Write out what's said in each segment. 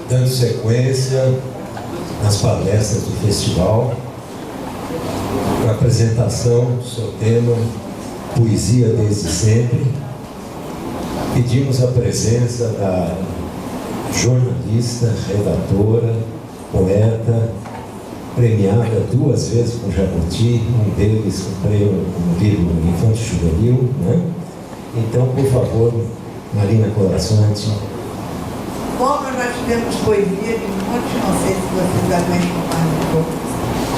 dando sequência nas palestras do festival, com a apresentação do seu tema Poesia Desde Sempre. Pedimos a presença da jornalista, redatora, poeta, premiada 2 vezes com Jabuti, um deles com prêmio no livro Infanto Juvenil, né? Então, por favor, Marina Coraçante. Bom, nós já tivemos poesia de um monte, não sei se vocês aguentam mais um pouco.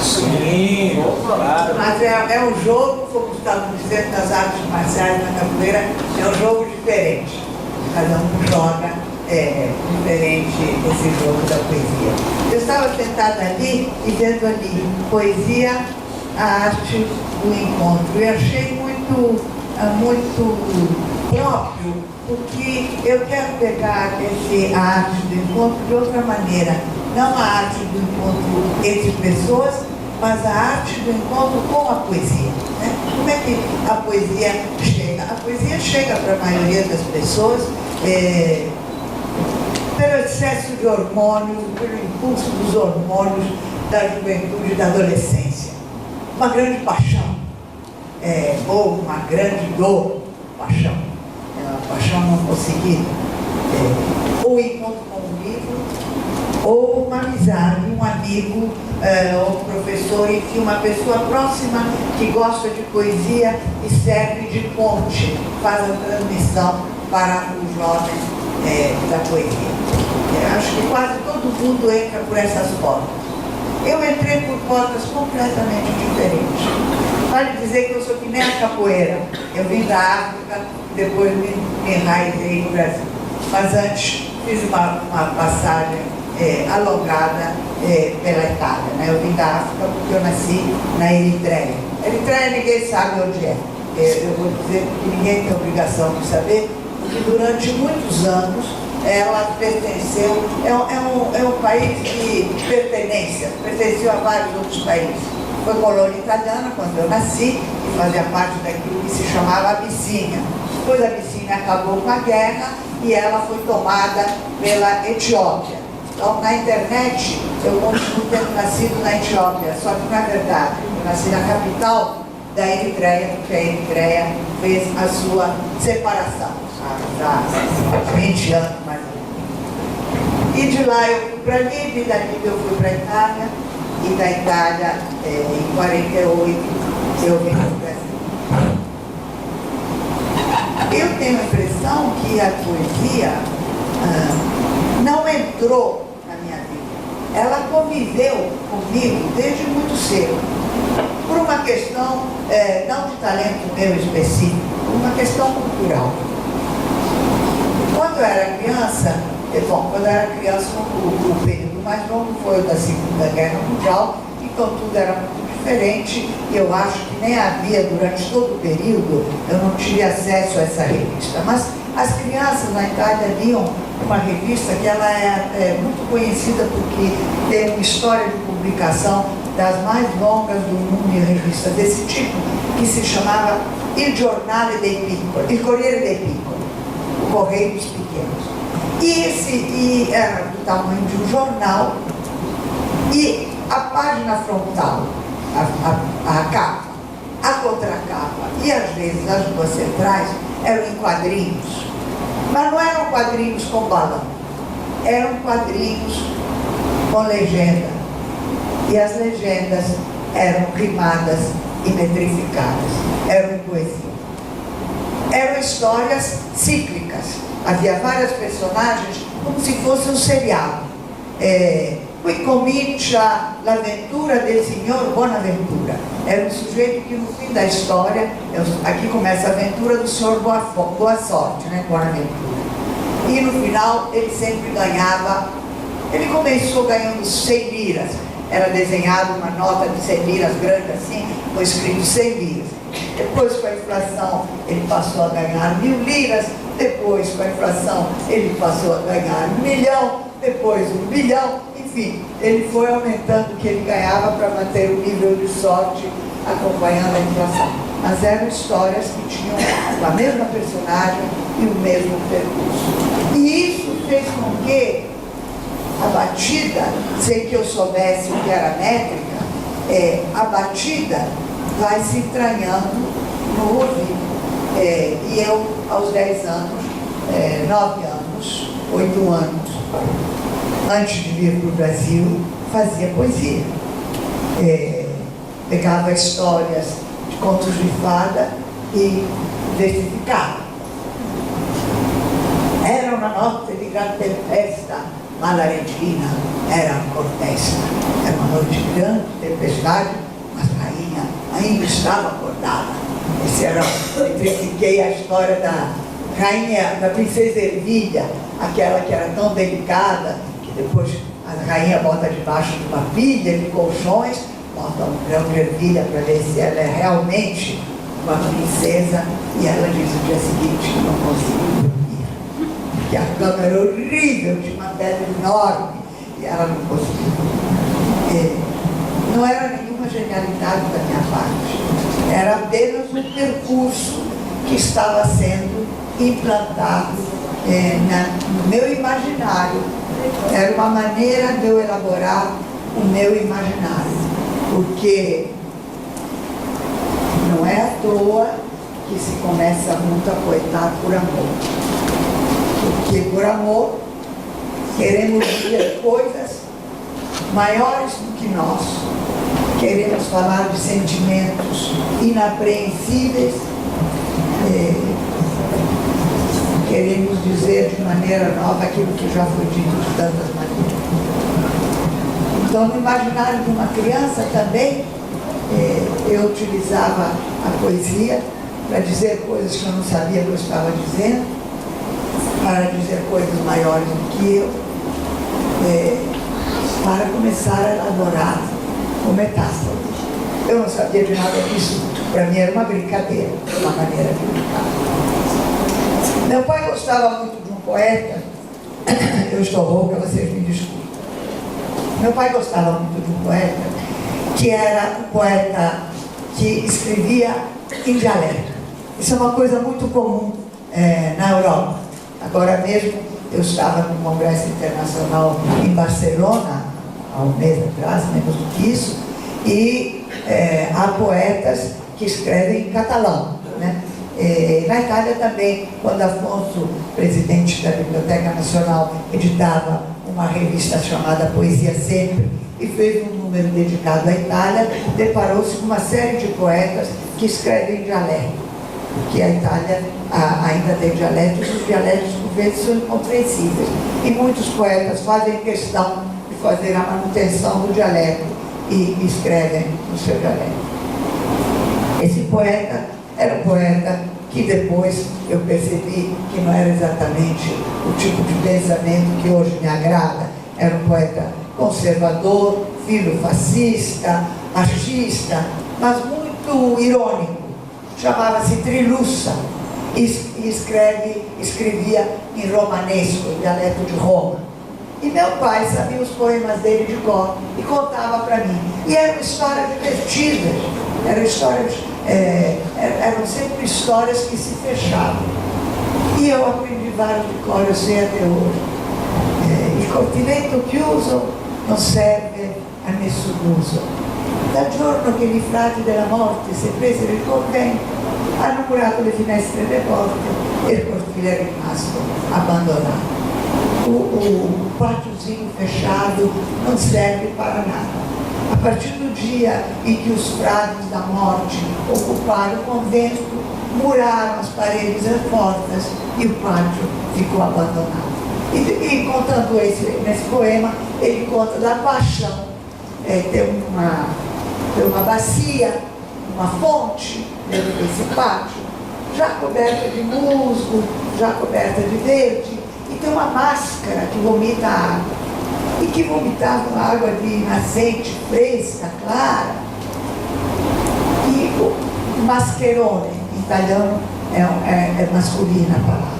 Sim, claro. Mas é um jogo, como estavam dizendo, das artes marciais na capoeira, é um jogo diferente. Cada um joga diferente esse jogo da poesia. Eu estava sentada ali e vendo ali poesia, a arte do encontro. E achei muito próprio, porque eu quero pegar a arte do encontro de outra maneira. Não a arte do encontro entre pessoas, mas a arte do encontro com a poesia. Né? Como é que a poesia chega? A poesia chega para a maioria das pessoas pelo excesso de hormônios, pelo impulso dos hormônios da juventude e da adolescência. Uma grande paixão, ou uma grande dor, paixão. A paixão não conseguida. Ou encontro com um livro, ou uma amizade, um amigo, ou um professor, enfim, uma pessoa próxima que gosta de poesia e serve de ponte, faz a transmissão para o jovem da poesia. Eu acho que quase todo mundo entra por essas portas. Eu entrei por portas completamente diferentes. Vale dizer que eu sou que nem a capoeira. Eu vim da África, depois me enraizei no Brasil. Mas antes fiz uma passagem alongada pela Itália. Né? Eu vim da África porque eu nasci na Eritreia. Eritreia ninguém sabe onde é. Eu vou dizer que ninguém tem obrigação de saber, porque durante muitos anos ela pertenceu, é um país de pertenência, pertenceu a vários outros países. Foi colônia italiana quando eu nasci e fazia parte daquilo que se chamava Abissínia. Depois a Abissínia acabou com a guerra e ela foi tomada pela Etiópia. Então, na internet, eu continuo tendo nascido na Etiópia, só que não é verdade. Eu nasci na capital da Eritreia, porque a Eritreia fez a sua separação. Já há 20 anos mais ou menos. E de lá eu fui para a Líbia, e da Líbia eu fui para a Itália, e da Itália, em 48, eu vim para o Brasil. Eu tenho a impressão que a poesia não entrou na minha vida. Ela conviveu comigo desde muito cedo, por uma questão não de talento meu específico, por uma questão cultural. Quando eu era criança, o período mais longo foi o da Segunda Guerra Mundial, então tudo era muito diferente, e eu acho que nem havia, durante todo o período, eu não tive acesso a essa revista. Mas as crianças na Itália liam uma revista que ela é muito conhecida porque tem uma história de publicação das mais longas do mundo em revistas desse tipo, que se chamava Il Giornale dei Piccoli, Il Corriere dei Piccoli, o Correio dos Pequenos. E era do tamanho de um jornal, e a página frontal, a capa, a contracapa e às vezes as duas centrais eram em quadrinhos, mas não eram quadrinhos com balão, eram quadrinhos com legenda, e as legendas eram rimadas e metrificadas, eram em poesia. Eram histórias cíclicas, havia várias personagens como se fosse um seriado. Qui comincia l'avventura del signor Bonaventura. Era um sujeito que no fim da história, aqui começa a aventura do senhor Boa Sorte, né, Bonaventura. E no final ele sempre ganhava, ele começou ganhando 100 liras. Era desenhado uma nota de 100 liras grande assim, foi escrito 100 liras. Depois, com a inflação, ele passou a ganhar 1000 liras. Depois, com a inflação, ele passou a ganhar 1 milhão. Depois, 1 bilhão. Enfim, ele foi aumentando o que ele ganhava para manter o nível de sorte acompanhando a inflação. Mas eram histórias que tinham a mesma personagem e o mesmo percurso. E isso fez com que A batida, sem que eu soubesse o que era métrica, a batida vai se entranhando no ouvido. E eu, aos 10 anos, 9 anos, 8 anos, antes de vir para o Brasil, fazia poesia. Pegava histórias de contos de fada e versificava. Era uma noite de grande tempesta, malarentina era cortesta. Era uma noite de grande tempestade, mas a rainha ainda estava acordada. Eu tripliquei a história da rainha, da princesa Ervilha, aquela que era tão delicada, que depois a rainha bota debaixo de uma pilha de colchões, bota um grão de ervilha para ver se ela é realmente uma princesa, e ela diz no dia seguinte que não conseguiu dormir, porque a cama era horrível, tinha uma pedra enorme, e ela não conseguiu. Não era nenhuma genialidade da minha parte, era apenas um percurso que estava sendo implantado no meu imaginário. Era uma maneira de eu elaborar o meu imaginário, porque não é à toa que se começa muito a poetar por amor. Porque por amor queremos dizer coisas maiores do que nós, queremos falar de sentimentos inapreensíveis, queremos dizer de maneira nova aquilo que já foi dito de tantas maneiras. Então, no imaginário de uma criança também, eu utilizava a poesia para dizer coisas que eu não sabia que eu estava dizendo, para dizer coisas maiores do que eu, para começar a elaborar o metáfora. Eu não sabia de nada disso, para mim era uma brincadeira, uma maneira de brincar. Meu pai gostava muito de um poeta, eu estou rouca, vocês me desculpem. Meu pai gostava muito de um poeta, que era um poeta que escrevia em dialeto. Isso é uma coisa muito comum na Europa. Agora mesmo, eu estava no Congresso Internacional em Barcelona, há um mês atrás, menos do que isso, e há poetas que escrevem em catalão, né? Na Itália também, quando Afonso, presidente da Biblioteca Nacional, editava uma revista chamada Poesia Sempre, e fez um número dedicado à Itália, deparou-se com uma série de poetas que escrevem em dialeto, porque a Itália ainda tem dialetos, e os dialetos por vezes são incompreensíveis, e muitos poetas fazem questão de fazer a manutenção do dialeto e escrevem no seu dialeto. Esse poeta era um poeta que depois eu percebi que não era exatamente o tipo de pensamento que hoje me agrada. Era um poeta conservador, filofascista, machista, mas muito irônico. Chamava-se Trilussa e escrevia em romanesco, em dialeto de Roma. E meu pai sabia os poemas dele de cor e contava para mim. E eram histórias divertidas, eram sempre histórias que se fechavam. E eu aprendi vários de cor, eu sei até hoje. Il continente chiuso non serve a nessuno. Dal giorno che gli frati della morte si presero il convento, hanno curato le finestre e le porte e il cortile è rimasto abbandonato. O pátiozinho fechado não serve para nada. A partir do dia em que os frades da morte ocuparam o convento, muraram as paredes e as portas e o pátio ficou abandonado. E contando nesse poema, ele conta da paixão. Tem uma bacia, uma fonte dentro desse pátio, já coberta de musgo, já coberta de verde, e tem uma máscara que vomita água, e que vomitava uma água de nascente, fresca, clara. E o mascherone, em italiano, é masculina a palavra.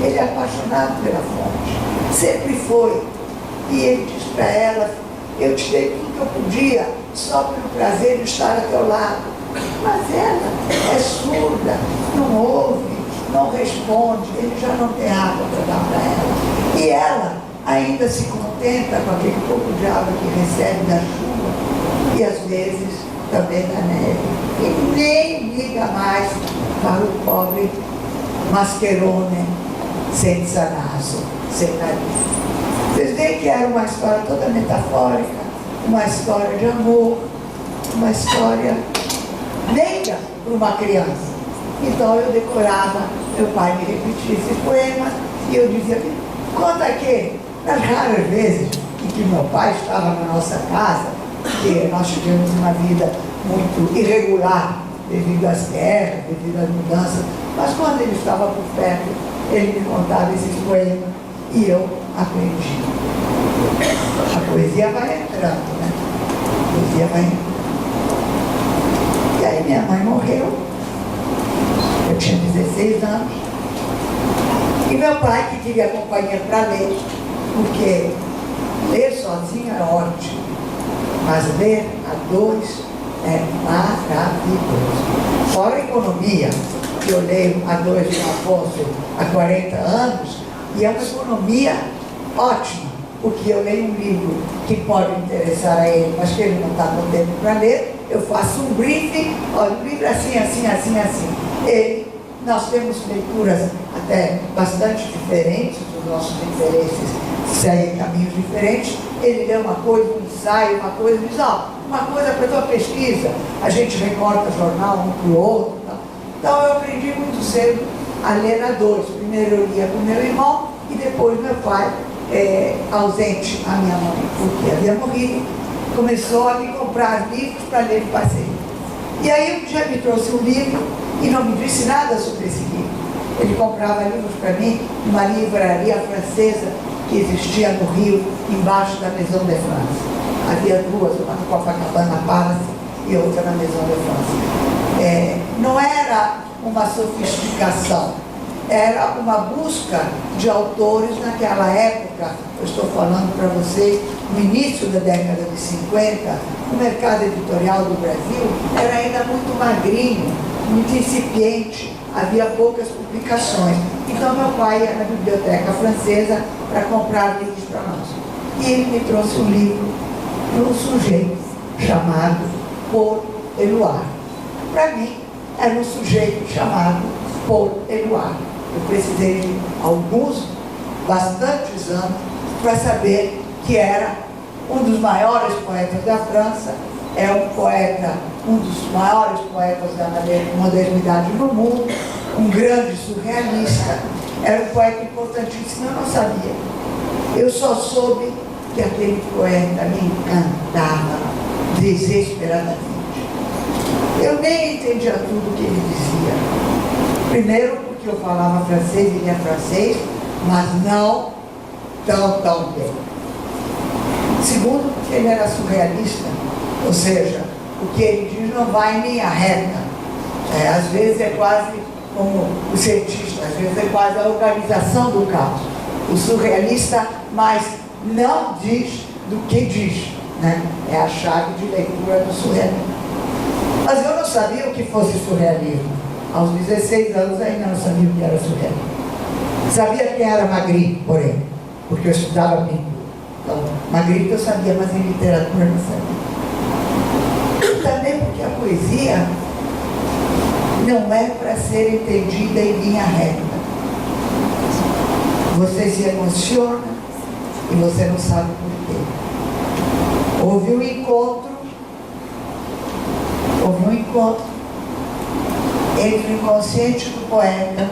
Ele é apaixonado pela fonte, sempre foi. E ele diz para ela: eu te dei tudo que eu podia, só pelo prazer de estar ao teu lado. Mas ela é surda, não ouve, não responde, ele já não tem água para dar para ela. E ela ainda se contenta com aquele pouco de água que recebe da chuva e às vezes também da neve. E nem liga mais para o pobre mascherone senza naso, sem nariz. Vocês veem que era uma história toda metafórica, uma história de amor, uma história meiga para uma criança. Então eu decorava, meu pai me repetia esse poema e eu dizia, conta aqui, nas raras vezes em que meu pai estava na nossa casa, porque nós tivemos uma vida muito irregular devido às guerras, devido às mudanças, mas quando ele estava por perto, ele me contava esses poemas e eu aprendi. A poesia vai entrando, né? A poesia vai entrando. E aí minha mãe morreu, eu tinha 16 anos, e meu pai, que queria companhia para ler, porque ler sozinho é ótimo, mas ler a dois é maravilhoso. Fora a economia, que eu leio a dois com Afonso há 40 anos, e é uma economia ótima, porque eu leio um livro que pode interessar a ele, mas que ele não está com tempo para ler, eu faço um briefing, olha, o livro é assim, assim, assim, assim. Nós temos leituras até bastante diferentes, os nossos interesses seguem caminhos diferentes. Ele lê uma coisa, um ensaio, uma coisa, diz, uma coisa para a tua pesquisa. A gente recorta jornal um para o outro. Então eu aprendi muito cedo a ler a dois. Primeiro eu lia com meu irmão e depois meu pai, ausente, a minha mãe, porque havia morrido, começou a me comprar livros para ler de passeio. E aí um dia me trouxe um livro e não me disse nada sobre esse livro. Ele comprava livros para mim numa livraria francesa que existia no Rio, embaixo da Maison de France. Havia duas, uma no Copacabana Palace e outra na Maison de France. Não era uma sofisticação, era uma busca de autores naquela época. Eu estou falando para vocês, no início da década de 50, o mercado editorial do Brasil era ainda muito magrinho, muito incipiente, havia poucas publicações. Então meu pai ia na biblioteca francesa para comprar livros para nós. E ele me trouxe um livro de um sujeito chamado Paul Éluard. Para mim, era um sujeito chamado Paul Éluard. Eu precisei de bastantes anos, para saber que era um dos maiores poetas da França, é um poeta, um dos maiores poetas da modernidade no mundo, um grande surrealista, era um poeta importantíssimo, eu não sabia. Eu só soube que aquele poeta me encantava desesperadamente. Eu nem entendia tudo o que ele dizia. Primeiro, porque eu falava francês e lia francês, mas não tão bem. Segundo, porque ele era surrealista, ou seja, o que ele diz não vai em linha reta. Às vezes é quase como o cientista, às vezes é quase a organização do caos. O surrealista, mas não diz do que diz, né? É a chave de leitura do surrealismo. Mas eu não sabia o que fosse surrealismo. Aos 16 anos ainda não sabia o que era surrealismo. Sabia quem era Magritte, porém, porque eu estudava pintura. Então, Magritte eu sabia, mas em literatura não sabia. E também porque a poesia não é para ser entendida em linha reta. Você se emociona e você não sabe por quê. Houve um encontro entre o inconsciente do poeta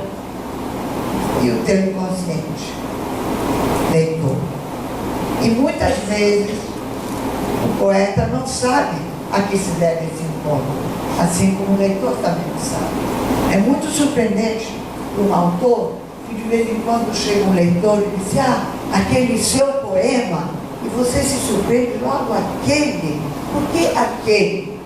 e o teu inconsciente leitor. E muitas vezes o poeta não sabe a que se deve esse encontro, assim como o leitor também não sabe. É muito surpreendente para um autor que de vez em quando chega um leitor e diz, aquele seu poema, e você se surpreende logo, aquele. Por que aquele?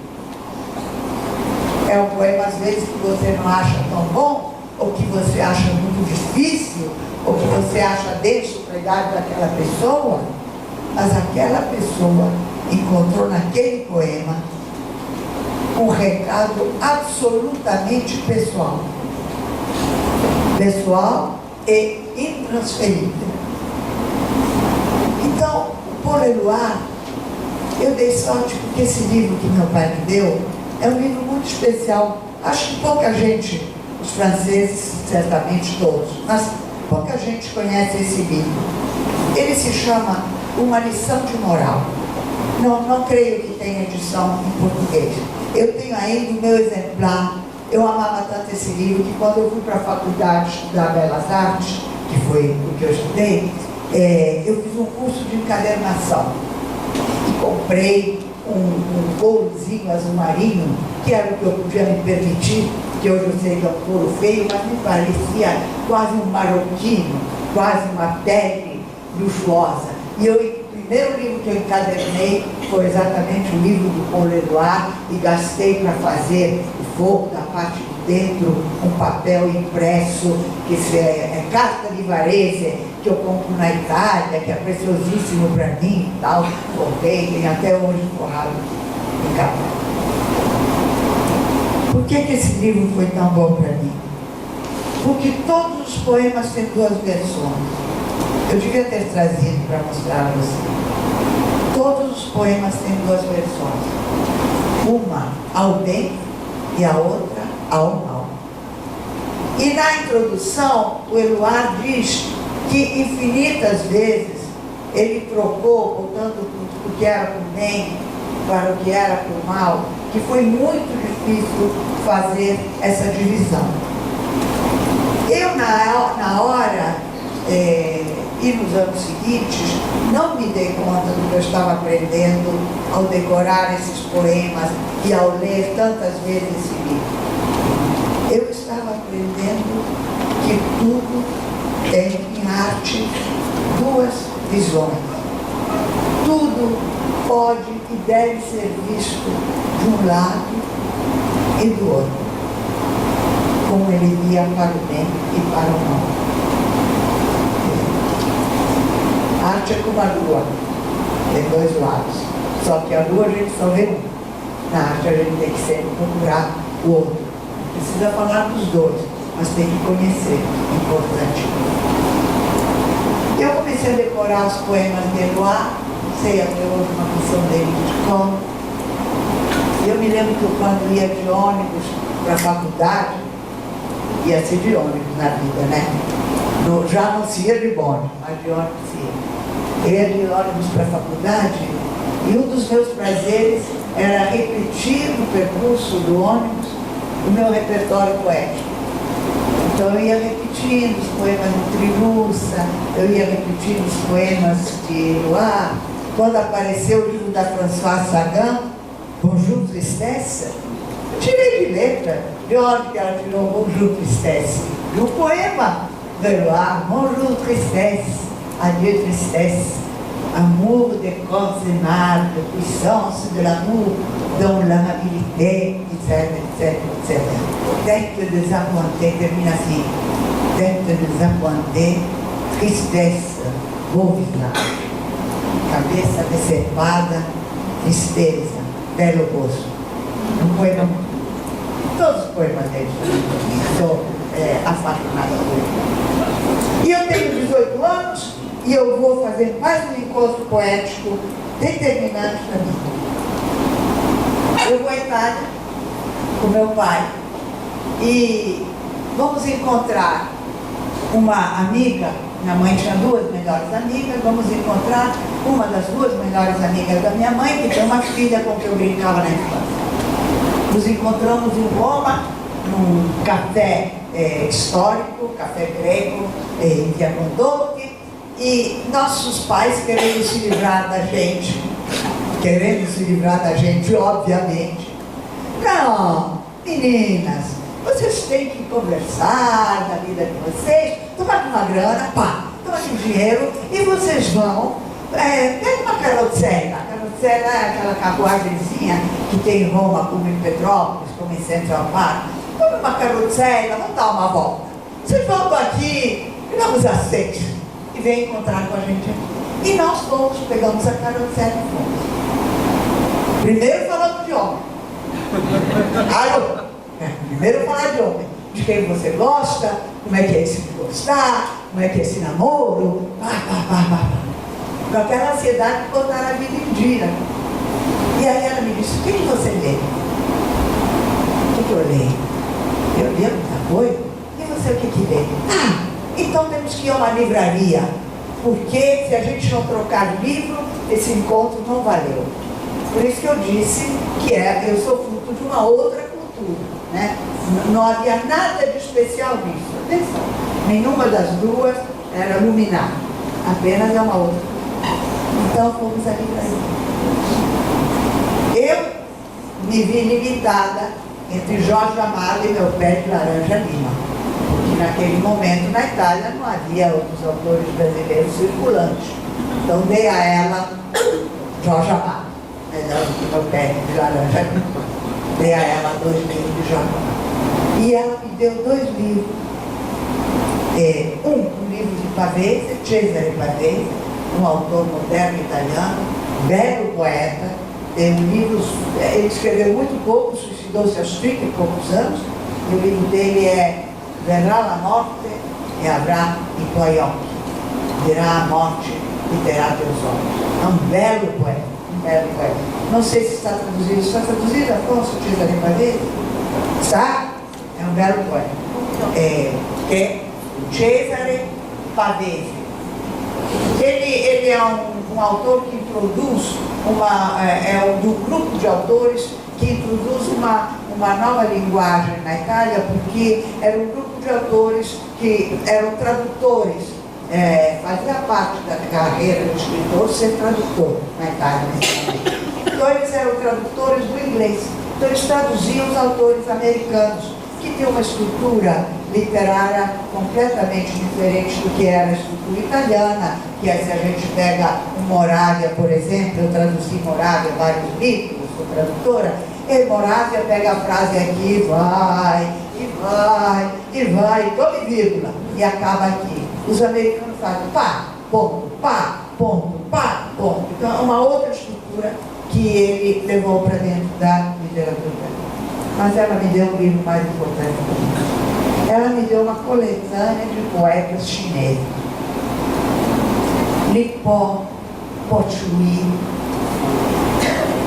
É um poema às vezes que você não acha tão bom, ou que você acha muito difícil, ou que você acha denso para a idade daquela pessoa, mas aquela pessoa encontrou naquele poema um recado absolutamente pessoal e intransferível. Paul Éluard, eu dei sorte porque esse livro que meu pai me deu é um livro muito especial. Acho que pouca gente, os franceses, certamente todos, mas pouca gente conhece esse livro. Ele se chama Uma Lição de Moral. Não creio que tenha edição em português. Eu tenho ainda o meu exemplar. Eu amava tanto esse livro que quando eu fui para a faculdade estudar Belas Artes, que foi o que eu estudei, eu fiz um curso de encadernação. E comprei um courozinho azul marinho, que era o que eu podia me permitir, que hoje eu sei que é um couro feio, mas me parecia quase um marroquino, quase uma pele luxuosa. E o primeiro livro que eu encadernei foi exatamente o livro do Paul Éluard, e gastei para fazer o fogo da parte de dentro, um papel impresso, que é carta de Varese, que eu compro na Itália, que é preciosíssimo para mim e tal. Comprei, tem até hoje forrado em capa. Por que esse livro foi tão bom para mim? Porque todos os poemas têm duas versões. Eu devia ter trazido para mostrar a você. Todos os poemas têm duas versões. Uma ao bem e a outra ao mal. E na introdução, o Éluard diz que infinitas vezes ele trocou, portanto, o que era por bem para o que era por mal, que foi muito difícil fazer essa divisão. Eu, na hora, e nos anos seguintes, não me dei conta do que eu estava aprendendo ao decorar esses poemas e ao ler tantas vezes esse livro. Eu estava aprendendo que tudo tem em arte duas visões. Tudo pode e deve ser visto de um lado e do outro, como ele via para o bem e para o mal. A arte é como a lua, tem dois lados, só que a lua a gente só vê um. Na arte a gente tem que sempre procurar o outro. Não precisa falar dos dois, mas tem que conhecer, é importante. Eu comecei a decorar os poemas de Éluard, sei até hoje uma canção dele de cor. Eu me lembro que quando ia de ônibus para a faculdade, ia-se de ônibus na vida, né? Já não se ia de bonde, mas de ônibus se ia. Eu ia de ônibus para a faculdade e um dos meus prazeres era repetir no percurso do ônibus o meu repertório poético. Então eu ia repetindo os poemas de Trilussa, eu ia repetindo os poemas de Éluard. Quando apareceu o livro da Françoise Sagan, Bonjour Tristesse, eu tirei de letra. De onde que ela tirou Bonjour Tristesse? Do poema de Éluard, Bonjour Tristesse, adieu tristesse, amour des corps aimables, puissance de l'amour, dont l'amabilité, etc., etc., etc. Tête désappointée, termine assim. Tête désappointée, tristesse, beau visage. Cabeça decepada, tristeza, belo rosto. Um poema, todos os poemas dele, sou apaixonada por ele. E eu tenho 18 anos e eu vou fazer mais um encontro poético determinante para mim. Eu vou à Itália com meu pai e vamos encontrar uma amiga. Minha mãe tinha duas melhores amigas. Vamos encontrar uma das duas melhores amigas da minha mãe, que tem uma filha com que eu brincava na infância. Nos encontramos em Roma, num café histórico, café grego, em Via Condotti, e nossos pais querendo se livrar da gente, obviamente. Não, meninas, vocês têm que conversar da vida de vocês, tomar uma grana, tomar um dinheiro, e vocês vão, pega uma carrozzella. A carrozzella é aquela carruagemzinha que tem em Roma, como em Petrópolis, como em Central Park. Tome uma carrozzella, vamos dar uma volta. Vocês voltam aqui e vamos a Seixas e vem encontrar com a gente aqui. E nós todos pegamos a carrozzella e fomos. Primeiro falando de homem. Primeiro falar de homem, de quem você gosta, como é que é esse de gostar, como é que é esse namoro, com aquela ansiedade de botar a vida em dia. E aí ela me disse, o que você lê? O que eu leio? Eu leio muita coisa. E você o que lê? Ah, então temos que ir a uma livraria, porque se a gente não trocar livro, esse encontro não valeu. Por isso que eu disse que eu sou fruto de uma outra cultura, né? Não havia nada de especial nisso. Atenção, nenhuma das duas era luminar, apenas é uma outra. Então fomos à livraria. Eu me vi limitada entre Jorge Amado e Meu Pé de Laranja Lima, porque naquele momento na Itália não havia outros autores brasileiros circulantes. Então dei a ela Jorge Amado, melhor do que Meu Pé de Laranja Lima. Dei a ela 2 livros de Jorge Amado. E ela me deu 2 livros. Um livro de Pavese, Cesare Pavese, um autor moderno italiano, belo poeta. Tem um livro, ele escreveu muito pouco, suicidou-se aos 30 e poucos anos, e o livro dele é Verrà la morte e avrà i tuoi occhi. Virá a morte e terá teus olhos. É um belo poeta, um belo poeta. Não sei se está traduzido. Está traduzido, Afonso, Cesare Pavese? Está? É um belo poeta. Que é Cesare Pavese. Ele é um autor que introduz do grupo de autores que introduz uma nova linguagem na Itália, porque era um grupo de autores que eram tradutores, fazia parte da carreira do escritor ser tradutor na Itália nesse momento. Então eles eram tradutores do inglês, então eles traduziam os autores americanos, que tem uma estrutura literária completamente diferente do que era a estrutura italiana, que é, se a gente pega o Moravia, por exemplo, eu traduzi Moravia vários livros, sou tradutora, e Moravia pega a frase aqui, vai, e vai, e vai, tome vírgula, e acaba aqui. Os americanos fazem pá, ponto, pá, ponto, pá, ponto. Então é uma outra estrutura que ele levou para dentro da literatura. Mas ela me deu um livro mais importante para mim. Ela me deu uma coletânea de poetas chineses. Li Po, Po Chui.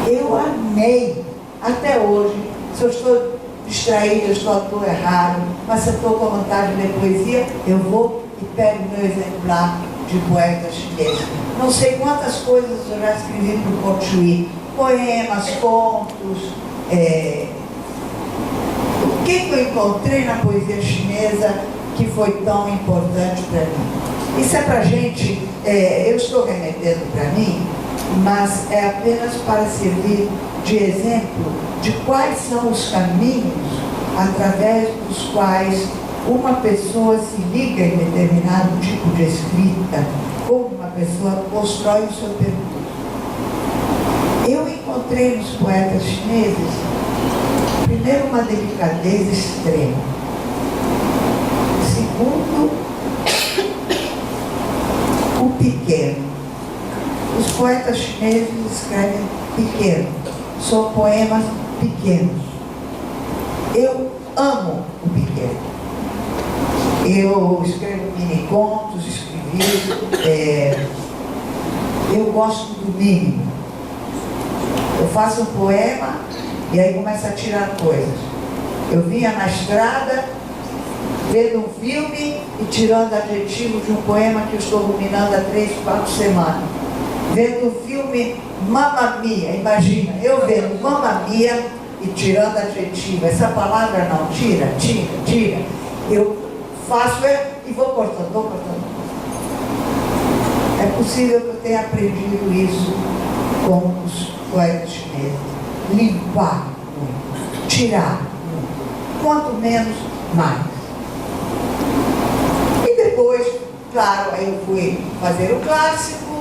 Eu amei. Até hoje, se eu estou distraída, estou errado, mas se eu estou com vontade de ler poesia, eu vou e pego meu exemplar de poetas chineses. Não sei quantas coisas eu já escrevi para o Po Chui. Poemas, contos, o que eu encontrei na poesia chinesa que foi tão importante para mim? Isso é para a gente, eu estou remetendo para mim, mas é apenas para servir de exemplo de quais são os caminhos através dos quais uma pessoa se liga em determinado tipo de escrita, como uma pessoa constrói o seu percurso. Eu encontrei nos poetas chineses, primeiro, uma delicadeza extrema. Segundo, o pequeno. Os poetas chineses escrevem pequeno, são poemas pequenos. Eu amo o pequeno. Eu escrevo mini-contos, eu gosto do mínimo. Eu faço um poema e aí começa a tirar coisas. Eu vinha na estrada, vendo um filme e tirando adjetivos de um poema que eu estou ruminando há 3, 4 semanas. Vendo o filme Mamma Mia, imagina, eu vendo Mamma Mia e tirando adjetivo. Essa palavra não, tira. Eu faço e vou cortando. É possível que eu tenha aprendido isso com os poetas chineses. Limpar muito, tirar muito, quanto menos, mais. E depois, claro, aí eu fui fazer o clássico,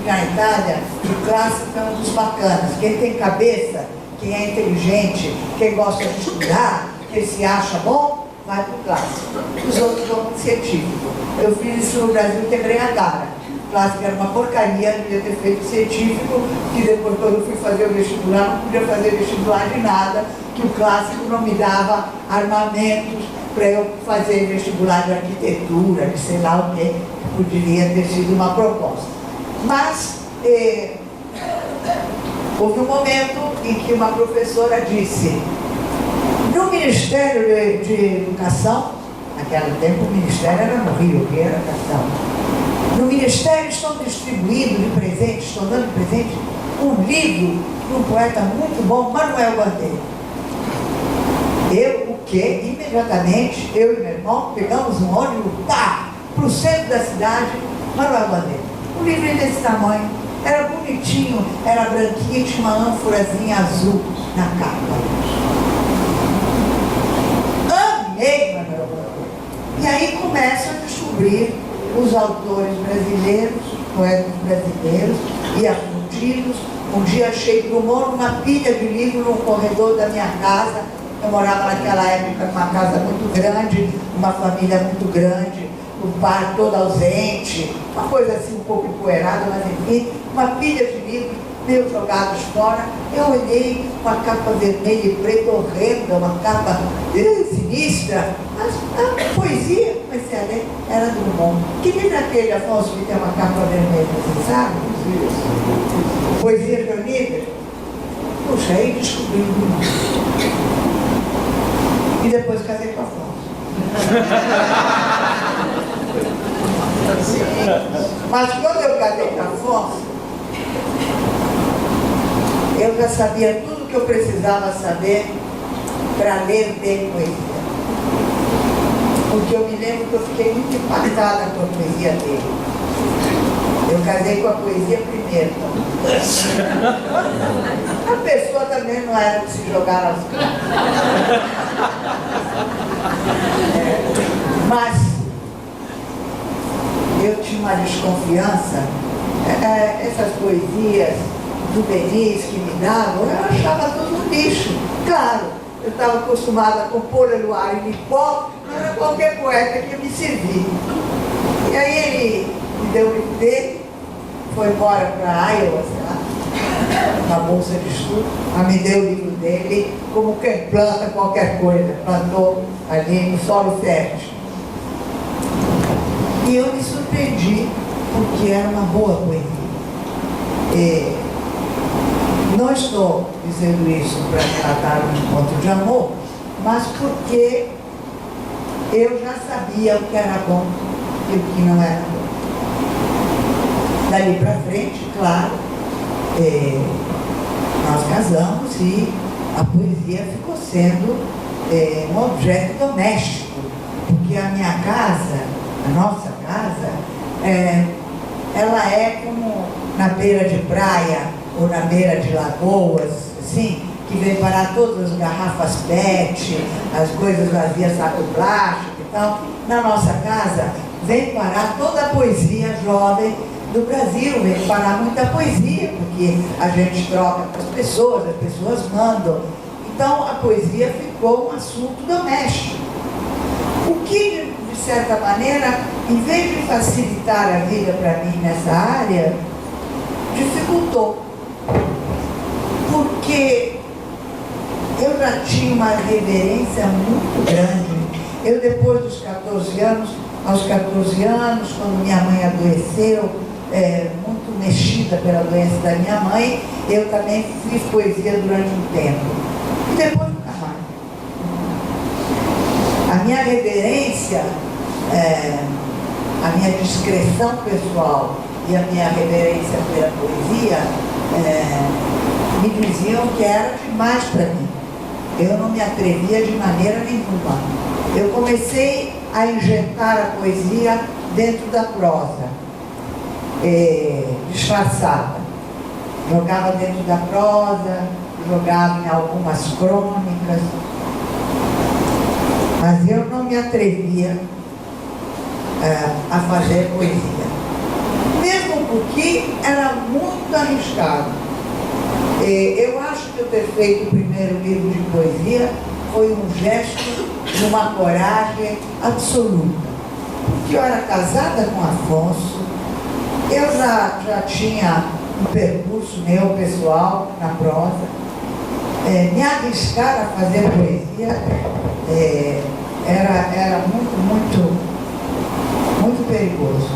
na Itália, o clássico é um dos bacanas. Quem tem cabeça, quem é inteligente, quem gosta de estudar, quem se acha bom, vai para o clássico. Os outros vão para o científico. Eu fiz isso no Brasil e quebrei a cara. O clássico era uma porcaria, devia ter feito científico, que depois, quando eu fui fazer o vestibular, não podia fazer vestibular de nada, que o clássico não me dava armamentos para eu fazer vestibular de arquitetura, de sei lá o que, poderia ter sido uma proposta. Mas houve um momento em que uma professora disse: no Ministério de Educação, naquele tempo o Ministério era no Rio, que era Educação, no Ministério estão distribuindo de presente, estão dando de presente um livro de um poeta muito bom, Manuel Bandeira. Imediatamente, eu e meu irmão pegamos um ônibus, para o centro da cidade, Manuel Bandeira. Um livro desse tamanho, era bonitinho, era branquinho, tinha uma ânforazinha azul na capa. Amei Manuel Bandeira. E aí começo a descobrir os autores brasileiros, os poetas brasileiros, e afundidos. Um dia achei Drummond numa pilha de livros no corredor da minha casa. Eu morava naquela época numa casa muito grande, uma família muito grande, o pai todo ausente, uma coisa assim um pouco empoeirada, mas enfim, uma pilha de livros meio jogados fora. Eu olhei uma capa vermelha e preta horrenda, uma capa sinistra, mas a poesia, comecei a ler, era Drummond. Que livro aquele, Afonso, que tem uma capa vermelha, você sabe? Poesia de Oníver? Puxa, aí descobri o Drummond. E depois casei com a Afonso. Mas quando eu casei com a Afonso, eu já sabia tudo que eu precisava saber para ler bem poesia. Porque eu me lembro que eu fiquei muito impactada com a poesia dele. Eu casei com a poesia primeiro. A pessoa também não era de se jogar aos campos. Mas eu tinha uma desconfiança. Essas poesias do Denis que me davam, eu achava tudo um lixo. Claro, eu estava acostumada com Pôr-Eluar e Lipó, não era qualquer poeta que me servia. E aí ele me deu o livro dele, foi embora para Iowa, sei lá, uma bolsa de estudo, mas me deu o livro dele como quem planta qualquer coisa, plantou ali no solo fértil. E eu me surpreendi, porque era uma boa poesia. Não estou dizendo isso para tratar um encontro de amor, mas porque eu já sabia o que era bom e o que não era bom. Dali para frente, claro, nós casamos e a poesia ficou sendo um objeto doméstico, porque a minha casa, a nossa casa, ela é como na beira de praia ou na beira de lagoas, assim, que vem parar todas as garrafas PET, as coisas vazias, saco plástico e tal. Na nossa casa vem parar toda a poesia jovem do Brasil, vem parar muita poesia, porque a gente troca com as pessoas mandam. Então a poesia ficou um assunto doméstico. O que, de certa maneira, em vez de facilitar a vida para mim nessa área, dificultou. Porque eu já tinha uma reverência muito grande. Eu, depois dos 14 anos, aos 14 anos, quando minha mãe adoeceu, muito mexida pela doença da minha mãe, eu também fiz poesia durante um tempo. E depois nunca mais. A minha reverência, a minha discrição pessoal e a minha reverência pela poesia me diziam que era demais para mim. Eu não me atrevia de maneira nenhuma. Eu comecei a injetar a poesia dentro da prosa, disfarçada. Jogava dentro da prosa, jogava em algumas crônicas, mas eu não me atrevia a fazer poesia. Mesmo porque era muito arriscado. Eu acho que eu ter feito o primeiro livro de poesia foi um gesto de uma coragem absoluta. Porque eu era casada com Afonso, eu já tinha um percurso meu pessoal na prosa. Me arriscar a fazer poesia era muito perigoso.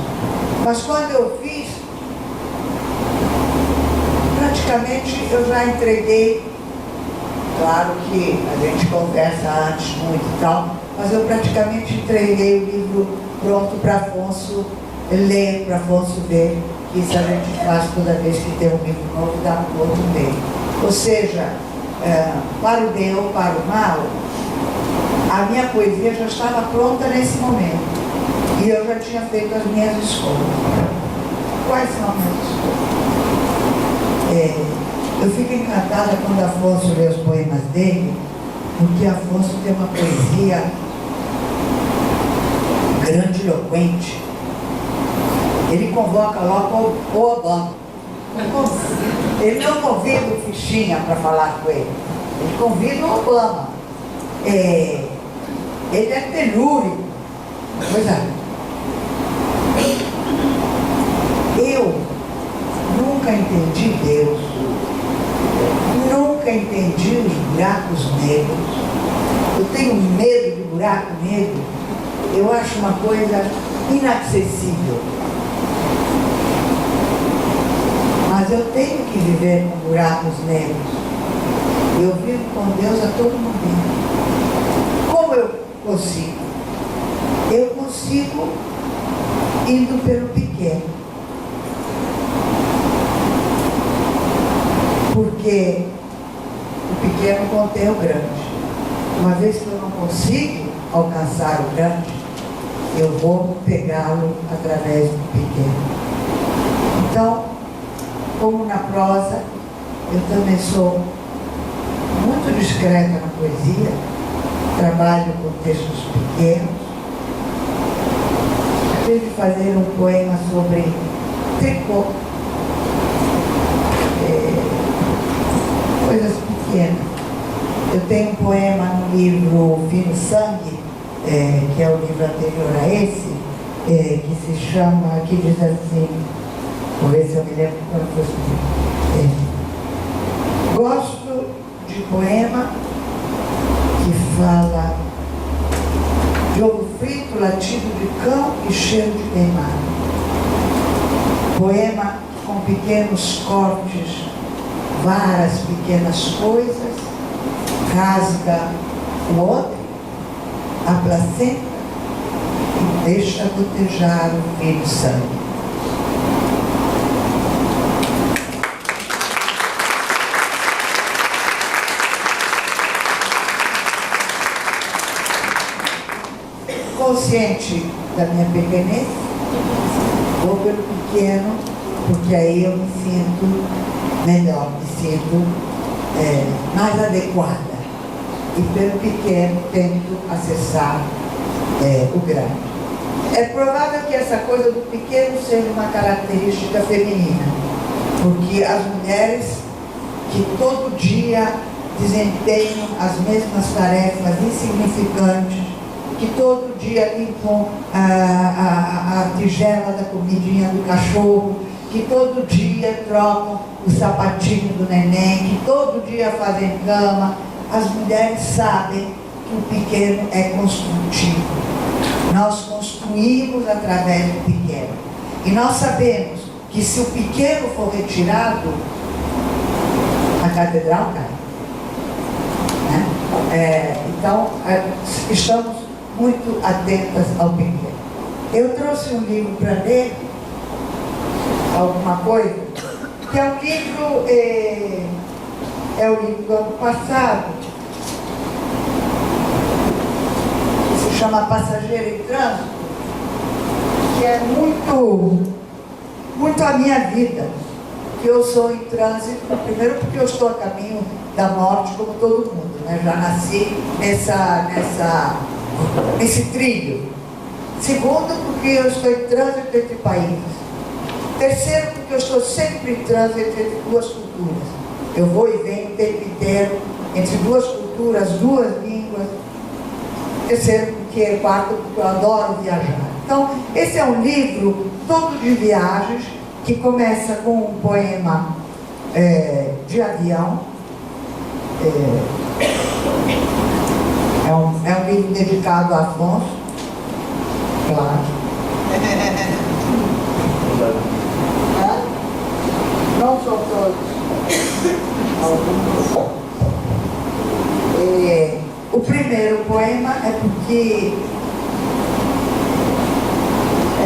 Mas quando eu fiz, praticamente eu já entreguei. Claro que a gente conversa antes muito e tal, mas eu praticamente entreguei o livro pronto para Afonso ler, para Afonso ver, que isso a gente faz toda vez que tem um livro novo, dá para o outro ler. Ou seja, para o bem ou para o mal, a minha poesia já estava pronta nesse momento. E eu já tinha feito as minhas escolhas. Quais são as minhas escolhas? Eu fico encantada quando Afonso lê os poemas dele, porque Afonso tem uma poesia grandiloquente. Ele convoca logo o Obama. Ele não convida o Fichinha para falar com ele. Ele convida o Obama. Ele é telúrico. Coisa. Eu nunca entendi Deus. Nunca entendi os buracos negros. Eu tenho medo de buraco negro. Eu acho uma coisa inacessível. Mas eu tenho que viver com buracos negros. Eu vivo com Deus a todo momento. Como eu consigo? Eu consigo indo pelo pequeno. Porque o pequeno contém o grande. Uma vez que eu não consigo alcançar o grande, eu vou pegá-lo através do pequeno. Então, como na prosa, eu também sou muito discreta na poesia, trabalho com textos pequenos. Tive que fazer um poema sobre tricô, coisas pequenas. Eu tenho um poema no livro Fino Sangue, que é o livro anterior a esse, que se chama, que diz assim, vou ver se eu me lembro quando foi escrito. Gosto de poema que fala de ovo frito, latido de cão e cheiro de queimado. Poema com pequenos cortes, várias pequenas coisas, rasga o outro, a placenta e deixa gotejar o fino sangue. Consciente da minha pequenez, vou pelo pequeno, porque aí eu me sinto melhor, me sinto mais adequada. E pelo pequeno tento acessar o grande. É provável que essa coisa do pequeno seja uma característica feminina, porque as mulheres que todo dia desempenham as mesmas tarefas insignificantes, que todo dia limpam a tigela da comidinha do cachorro, que todo dia trocam o sapatinho do neném, que todo dia fazem cama, as mulheres sabem que o pequeno é construtivo. Nós construímos através do pequeno. E nós sabemos que se o pequeno for retirado, a catedral cai. Então, estamos muito atentas ao pequeno. Eu trouxe um livro para ler, alguma coisa, que é um livro, é o livro do ano passado, que se chama Passageiro em Trânsito, que é muito a minha vida, que eu sou em trânsito, primeiro porque eu estou a caminho da morte como todo mundo, né? Já nasci nesse trilho. Segundo, porque eu estou em trânsito entre países. Terceiro, porque eu estou sempre em trânsito entre duas culturas. Eu vou e venho o tempo inteiro entre duas culturas, duas línguas. Terceiro, quarto, porque eu adoro viajar. Então, esse é um livro todo de viagens, que começa com um poema de avião. É um livro dedicado a Afonso, claro. Não são todos. O primeiro poema é porque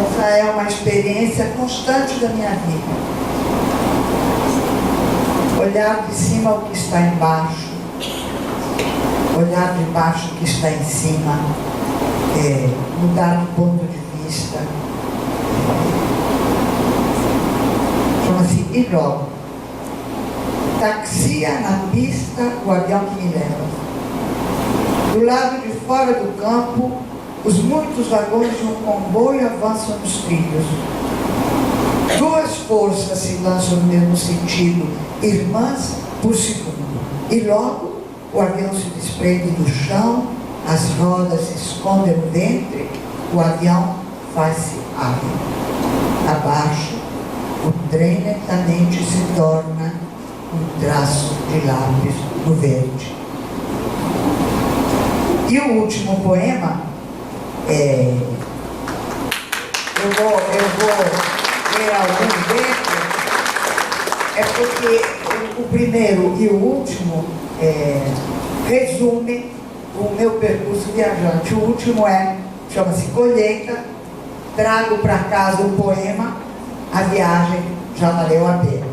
essa é uma experiência constante da minha vida. Olhar de cima o que está embaixo, olhar de baixo o que está em cima, mudar de ponto de vista. Chama-se E Logo. Taxia na pista o avião que me leva. Do lado de fora do campo, os muitos vagões de um comboio avançam nos trilhos. Duas forças se lançam no mesmo sentido, irmãs por segundo. E logo o avião se desprende do chão, as rodas se escondem no ventre, o avião faz-se ave. Abaixo, o trem lentamente se torna um traço de lápis no verde. E o último poema, eu vou ler alguns deles, é porque o primeiro e o último resume o meu percurso viajante. O último chama-se Colheita, trago para casa o poema, a viagem já valeu a pena.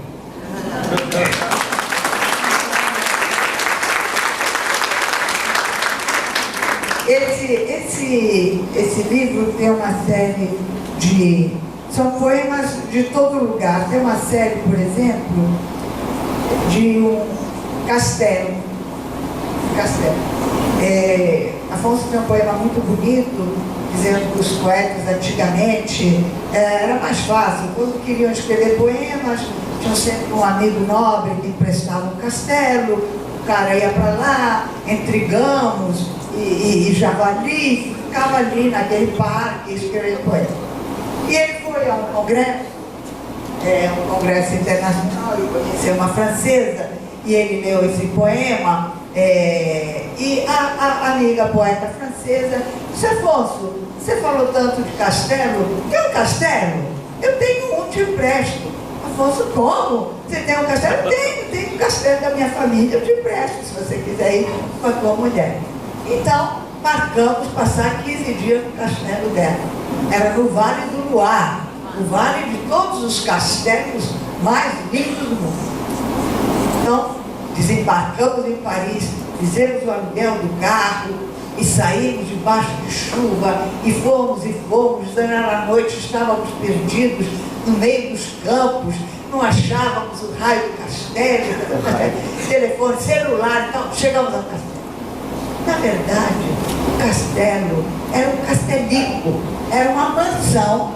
Esse livro tem uma série de... São poemas de todo lugar. Tem uma série, por exemplo, de um castelo. Afonso tem um poema muito bonito, dizendo que os poetas antigamente era mais fácil. Quando queriam escrever poemas, tinham sempre um amigo nobre que emprestava um castelo, o cara ia para lá, entre gamos e javali, ficava ali naquele parque escrevendo poema. E ele foi a um congresso internacional, e conheceu uma francesa, e ele leu esse poema, e a amiga poeta francesa disse: Afonso, você falou tanto de castelo, tem um castelo? Eu tenho um, te empresto. Afonso, como? Você tem um castelo? Tenho um castelo da minha família, eu te empresto, se você quiser ir com a tua mulher. Então, marcamos passar 15 dias no castelo dela. Era no Vale do Luar, o vale de todos os castelos mais lindos do mundo. Então, desembarcamos em Paris, fizemos o aluguel do carro e saímos debaixo de chuva e fomos, na noite estávamos perdidos no meio dos campos, não achávamos o raio do castelo, telefone, celular, então chegamos ao castelo. Na verdade, o castelo era um castelico, era uma mansão,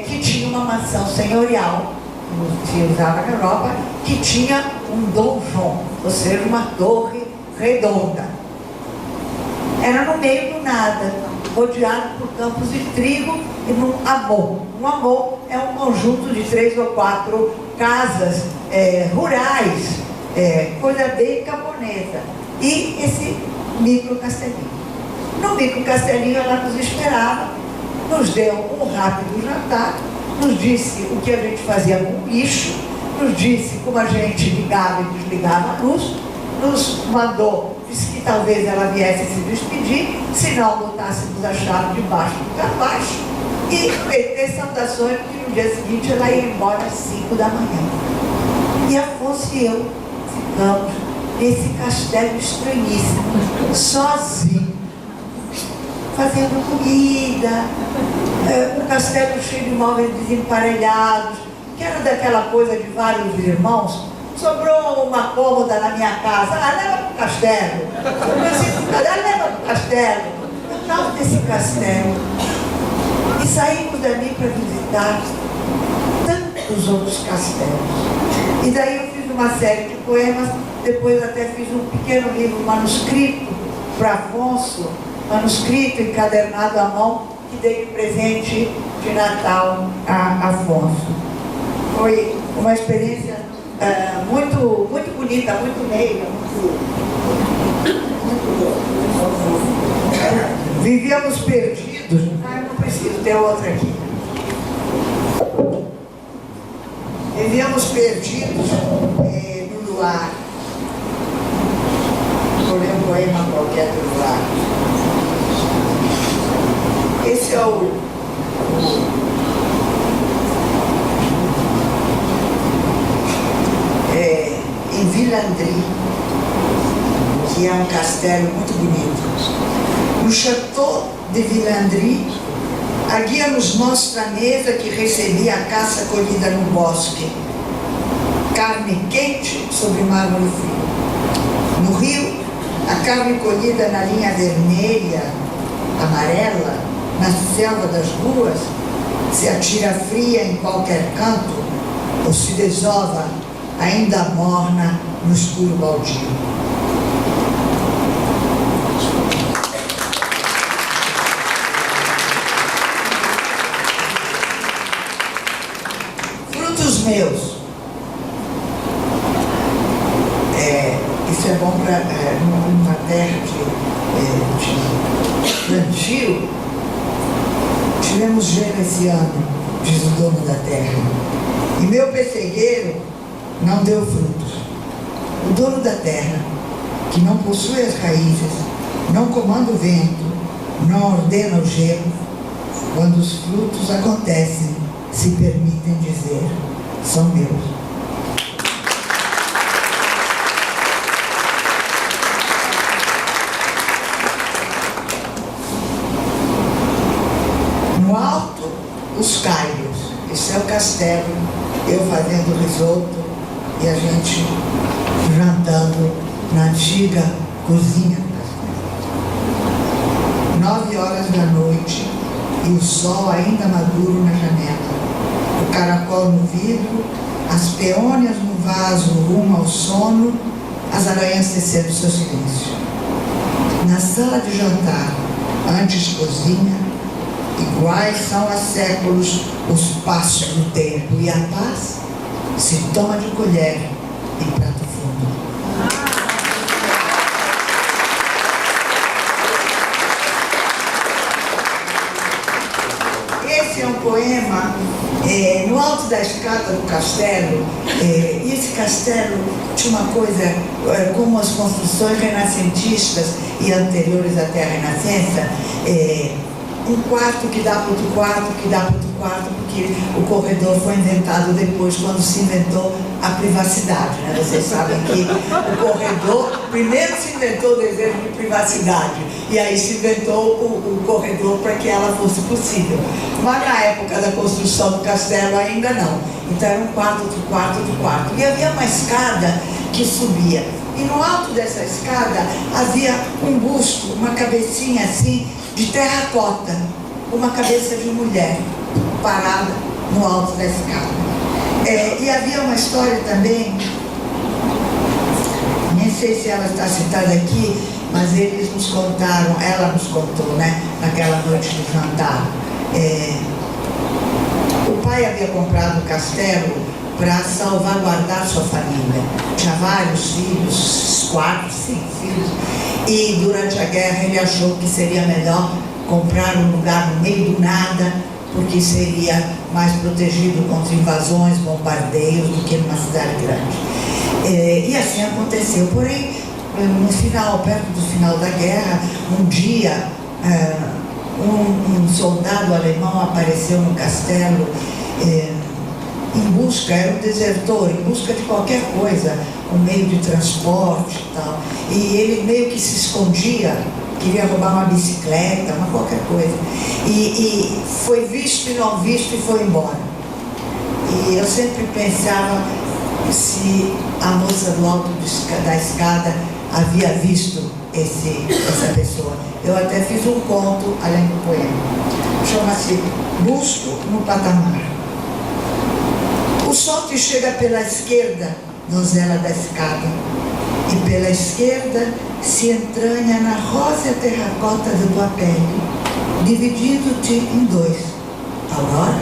que tinha uma mansão senhorial, como se usava na Europa, que tinha um donjon, ou seja, uma torre redonda. Era no meio do nada, rodeado por campos de trigo e num amô. Um amô é um conjunto de 3 ou 4 casas rurais, coisa bem camponesa. E esse micro castelinho. No micro castelinho ela nos esperava, nos deu um rápido jantar, nos disse o que a gente fazia com o lixo, nos disse como a gente ligava e desligava a luz, nos mandou, disse que talvez ela viesse se despedir, se não botássemos a chave debaixo do carpaccio, e fez saudações, que no dia seguinte ela ia embora às 5 da manhã. E Afonso e eu ficamos nesse castelo estranhíssimo, sozinho, fazendo comida, um castelo cheio de móveis desemparelhados, que era daquela coisa de vários irmãos. Sobrou uma cômoda na minha casa, leva para o castelo. Leva para o castelo. Nós desse castelo. E saímos dali para visitar tantos outros castelos. E daí eu fiz uma série de poemas, depois até fiz um pequeno livro manuscrito para Afonso, manuscrito encadernado à mão, que dei de presente de Natal a Afonso. Foi uma experiência muito bonita, muito meiga, muito Vivíamos perdidos. Ah, não preciso, tem outra aqui. Vivíamos perdidos no luar. Vou ler um poema qualquer do luar. Esse é em Villandry, que é um castelo muito bonito. No Château de Villandry, a guia nos mostra a mesa que recebia a caça colhida no bosque. Carne quente sobre mármore frio. No rio, a carne colhida na linha vermelha, amarela, na selva das ruas, se atira fria em qualquer canto ou se desova ainda morna no escuro baldio. Frutos meus. Isso é bom para numa terra de plantio. Tivemos gelo esse ano, diz o dono da terra, e meu pessegueiro não deu frutos. O dono da terra, que não possui as raízes, não comanda o vento, não ordena o gelo, quando os frutos acontecem, se permitem dizer, são meus. No alto, os caibros. Esse é o castelo, eu fazendo risoto e a gente jantando na antiga cozinha do castelo. 9 horas da noite e o sol ainda maduro na janela. O caracol no vidro, as peônias no vaso rumo ao sono, as aranhas tecendo seu silêncio. Na sala de jantar, antes cozinha, iguais são há séculos os passos do tempo, e a paz se toma de colher em prato fundo. Esse é um poema no alto da escada do castelo. E esse castelo tinha uma coisa, como as construções renascentistas e anteriores até a Renascença, um quarto que dá para outro quarto, que dá para outro quarto, porque o corredor foi inventado depois, quando se inventou a privacidade, né? Vocês sabem que o corredor, primeiro se inventou o desejo de privacidade, e aí se inventou o corredor para que ela fosse possível. Mas na época da construção do castelo ainda não. Então era um quarto, outro quarto, outro quarto. E havia uma escada que subia. E no alto dessa escada havia um busto, uma cabecinha assim, de terracota, uma cabeça de mulher parada no alto da escada. E havia uma história também, nem sei se ela está citada aqui, mas eles nos contaram, ela nos contou, né, naquela noite de jantar. O pai havia comprado o castelo para salvaguardar sua família. Tinha vários filhos, 4, 5 filhos, e durante a guerra ele achou que seria melhor comprar um lugar no meio do nada, porque seria mais protegido contra invasões, bombardeios, do que numa cidade grande. E assim aconteceu. Porém, no final, perto do final da guerra, um dia, um soldado alemão apareceu no castelo, em busca, era um desertor, em busca de qualquer coisa, um meio de transporte e tal. E ele meio que se escondia, queria roubar uma bicicleta, uma qualquer coisa. E foi visto e não visto e foi embora. E eu sempre pensava se a moça do alto da escada havia visto essa pessoa. Eu até fiz um conto além do poema. Chama-se Busto no Patamar. O sol te chega pela esquerda, donzela da escada, e pela esquerda se entranha na rósea terracota da tua pele, dividindo-te em 2, aurora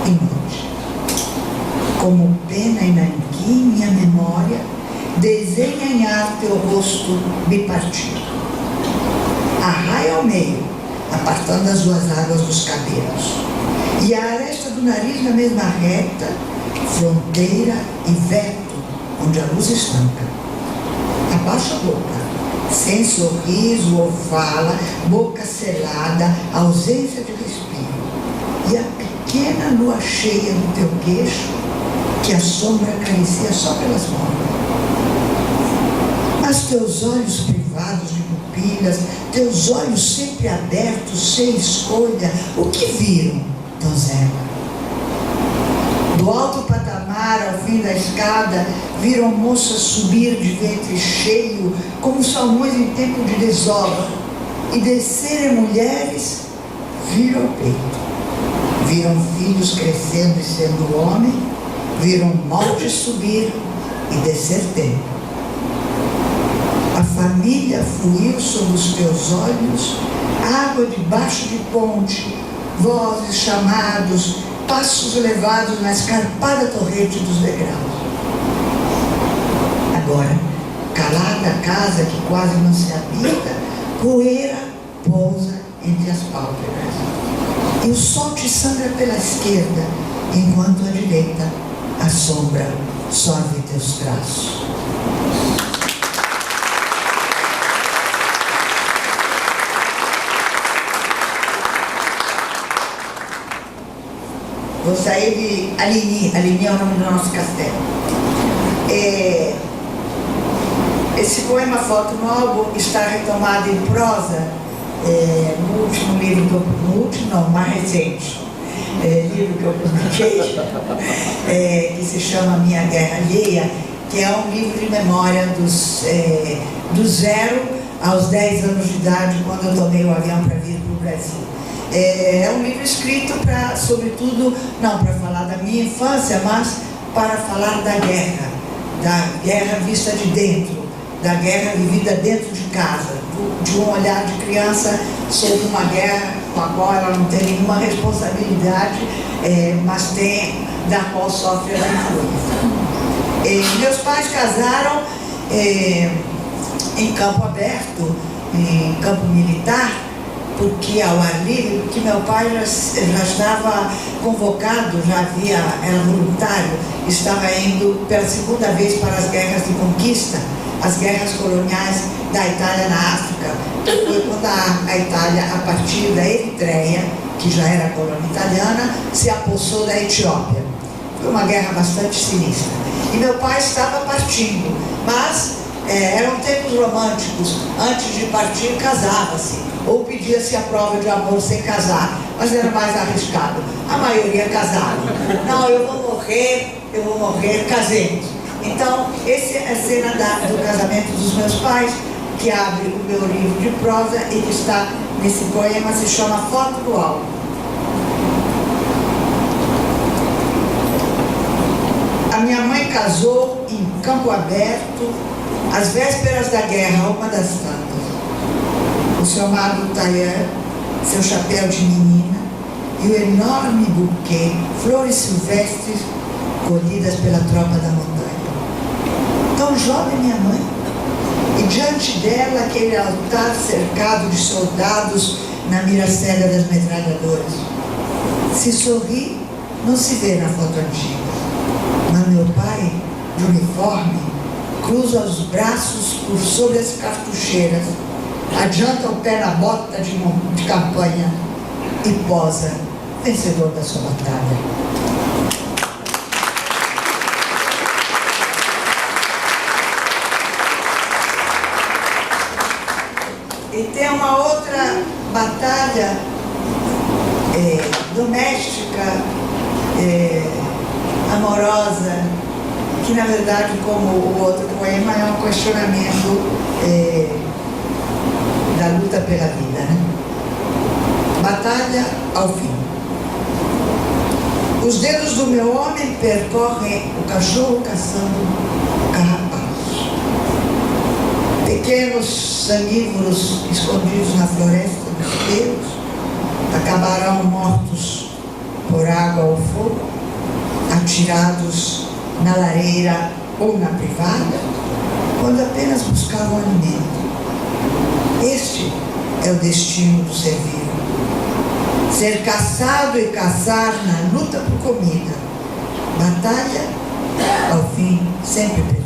e noite. Como pena e nanquim, minha memória desenha em ar teu rosto bipartido. A raia ao meio, apartando as duas águas dos cabelos. E a aresta do nariz na mesma reta, fronteira e veto, onde a luz estanca. Abaixa a boca, sem sorriso ou fala, boca selada, ausência de respiro. E a pequena lua cheia do teu queixo, que a sombra acaricia só pelas mãos. Mas teus olhos privados de pupilas, teus olhos sempre abertos, sem escolha, o que viram, donzela? Do alto patamar, ao fim da escada, viram moças subir de ventre cheio, como salmões em tempo de desova, e descerem mulheres, viram o peito. Viram filhos crescendo e sendo homem, viram montes subir e descer tempo. A família fluiu sobre os teus olhos, água debaixo de ponte, vozes, chamados, passos levados na escarpada torrente dos degraus. Agora, calada a casa que quase não se habita, poeira pousa entre as pálpebras. E o sol te sangra pela esquerda, enquanto à direita a sombra sorve teus traços. Vou sair de Aline é o nome do nosso castelo. Esse poema Foto no Álbum está retomado em prosa no último livro, mais recente livro que eu publiquei, que se chama Minha Guerra Alheia, que é um livro de memória do 0 aos 10 anos de idade, quando eu tomei o avião para vir para o Brasil. É um livro escrito para, sobretudo, não para falar da minha infância, mas para falar da guerra vista de dentro, da guerra vivida dentro de casa, de um olhar de criança sobre uma guerra com a qual ela não tem nenhuma responsabilidade, mas da qual sofre a influência. Meus pais casaram em campo aberto, em campo militar, porque ao ar livre, porque meu pai já estava convocado, era voluntário, estava indo pela segunda vez para as guerras de conquista, as guerras coloniais da Itália na África. Foi quando a Itália, a partir da Eritreia, que já era colônia italiana, se apossou da Etiópia. Foi uma guerra bastante sinistra. E meu pai estava partindo, mas eram tempos românticos. Antes de partir, casava-se, ou pedia-se a prova de amor sem casar, mas era mais arriscado. A maioria casava. Não, eu vou morrer, casemos. Então, essa é a cena do casamento dos meus pais, que abre o meu livro de prosa e que está nesse poema, se chama Foto do Álbum. A minha mãe casou em campo aberto, às vésperas da guerra, uma das tantas. O seu amado tailleur, seu chapéu de menina e o enorme buquê, flores silvestres colhidas pela tropa da montanha. Tão jovem minha mãe, e diante dela aquele altar cercado de soldados na mira cega das metralhadoras. Se sorri, não se vê na foto antiga, mas meu pai, de uniforme, cruza os braços por sobre as cartucheiras, adianta o pé na bota de campanha e posa, vencedor da sua batalha. E tem uma outra batalha doméstica, amorosa, que na verdade, como o outro poema, é um questionamento da luta pela vida, né? Batalha ao fim. Os dedos do meu homem percorrem o cachorro caçando carrapatos. Pequenos sanívoros escondidos na floresta dos pelos acabarão mortos por água ou fogo, atirados na lareira ou na privada, quando apenas buscavam alimento. Este é o destino do ser vivo. Ser caçado e caçar na luta por comida. Batalha, ao fim, sempre perdida.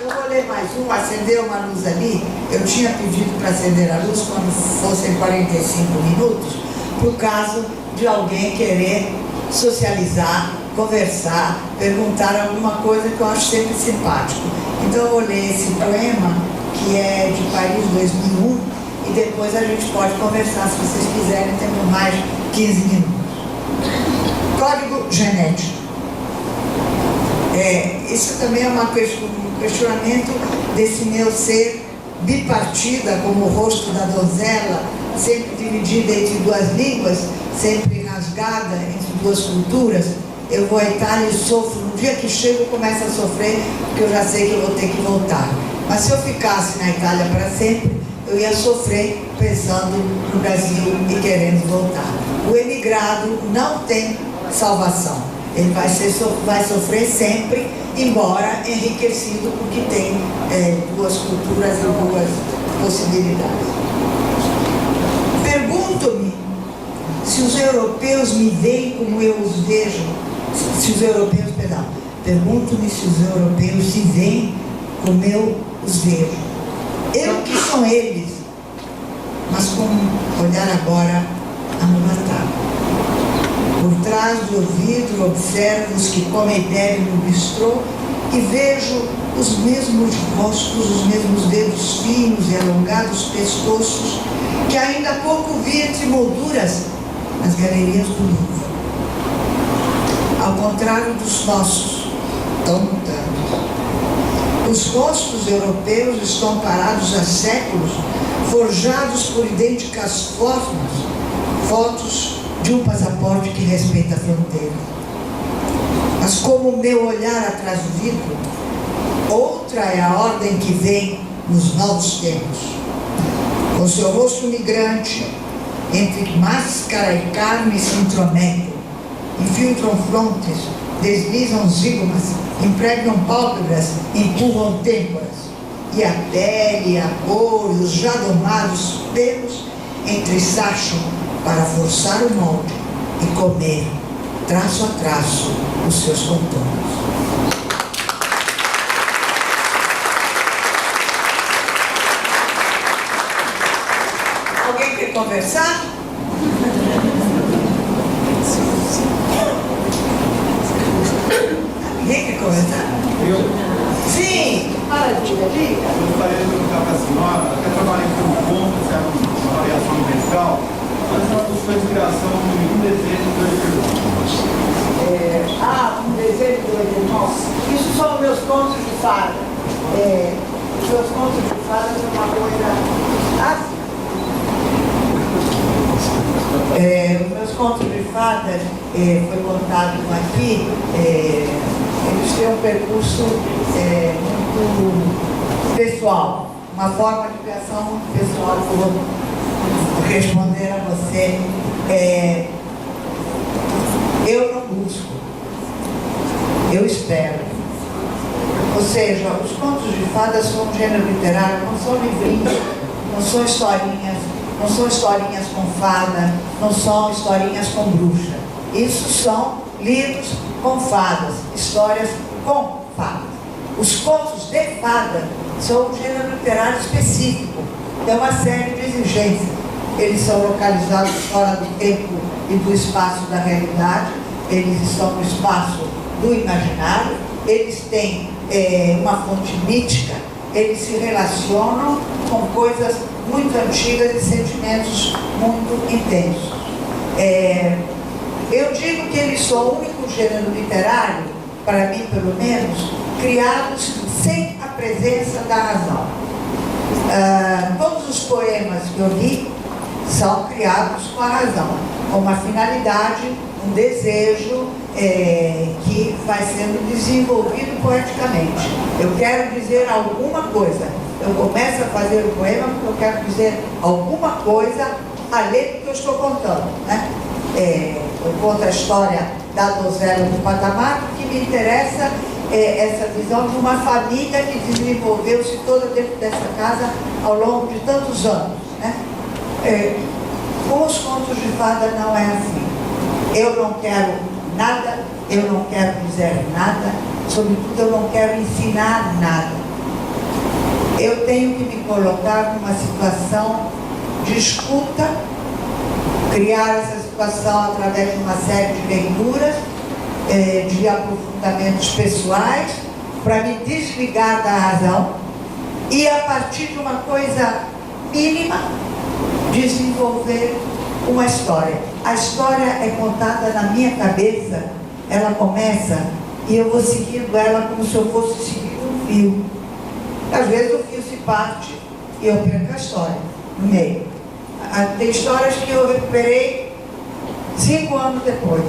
Eu vou ler mais um, acender uma luz ali. Eu tinha pedido para acender a luz quando fossem 45 minutos, por caso de alguém querer socializar, conversar, perguntar alguma coisa que eu acho sempre simpático. Então eu vou ler esse poema, que é de Paris 2001, e depois a gente pode conversar, se vocês quiserem, temos mais de 15 minutos. Código genético. Isso também é um questionamento desse meu ser bipartida, como o rosto da donzela, sempre dividida entre duas línguas, sempre rasgada entre duas culturas. Eu vou à Itália e sofro. No dia que chego, eu começo a sofrer, porque eu já sei que eu vou ter que voltar. Mas se eu ficasse na Itália para sempre, eu ia sofrer pensando no Brasil e querendo voltar. O emigrado não tem salvação. Ele vai sofrer sempre, embora enriquecido, porque tem duas culturas e duas possibilidades. Pergunto-me se os europeus me veem como eu os vejo. Pergunto-me se os europeus se veem como eu os vejo. Eu que são eles, mas com olhar agora amulatado. Por trás do vidro observo os que comem e bebem no bistrô e vejo os mesmos rostos, os mesmos dedos finos e alongados pescoços que ainda há pouco vi entre molduras nas galerias do Louvre. Ao contrário dos nossos, tão mutantes. Os rostos europeus estão parados há séculos, forjados por idênticas formas, fotos de um passaporte que respeita a fronteira. Mas como o meu olhar atrás do vidro, outra é a ordem que vem nos novos tempos. Com seu rosto migrante, entre máscara e carne se intrometem, infiltram frontes, deslizam zígomas, impregnam pálpebras, empurram têmporas. E a pele, a cor e os já domados pelos entressacham para forçar o molde e comer, traço a traço, os seus contornos. Alguém quer conversar? Ninguém quer conversar? Eu? Sim! Maravilha, diga. Eu gostaria de perguntar para a senhora, até trabalhei com um ponto, uma variação musical, mas ela buscou inspiração em um desejo do Edemont. Um desejo do Edemont. Isso são meus contos de fada. Os meus contos de fada são uma coisa assim. Os meus contos de fada, foi contado aqui, eles têm um percurso muito pessoal, uma forma de criação muito pessoal. Eu vou responder a você. Eu não busco, eu espero. Ou seja, os contos de fadas são um gênero literário, não são livrinhos, não são historinhas, não são historinhas com fada, não são historinhas com bruxa. Isso são livros com fadas, histórias com fadas. Os contos de fada são um gênero literário específico, tem uma série de exigências. Eles são localizados fora do tempo e do espaço da realidade, eles estão no espaço do imaginário, eles têm uma fonte mítica, eles se relacionam com coisas muito antigas e sentimentos muito intensos. Eu digo que eles são o único gênero literário, para mim pelo menos, criados sem a presença da razão. Todos os poemas que eu li são criados com a razão, com uma finalidade, um desejo que vai sendo desenvolvido poeticamente. Eu quero dizer alguma coisa. Eu começo a fazer o poema porque eu quero dizer alguma coisa além do que eu estou contando, né? Eu conto a história da donzela do patamar, o que me interessa essa visão de uma família que desenvolveu-se toda dentro dessa casa ao longo de tantos anos, né? Com os contos de fada não é assim. Eu não quero nada, eu não quero dizer nada, sobretudo eu não quero ensinar nada. Eu tenho que me colocar numa situação de escuta, criar essa situação através de uma série de leituras, de aprofundamentos pessoais, para me desligar da razão e, a partir de uma coisa mínima, desenvolver uma história. A história é contada na minha cabeça, ela começa e eu vou seguindo ela como se eu fosse seguir um fio. Às vezes o fio se parte e eu perco a história no meio. Tem histórias que eu recuperei 5 anos depois.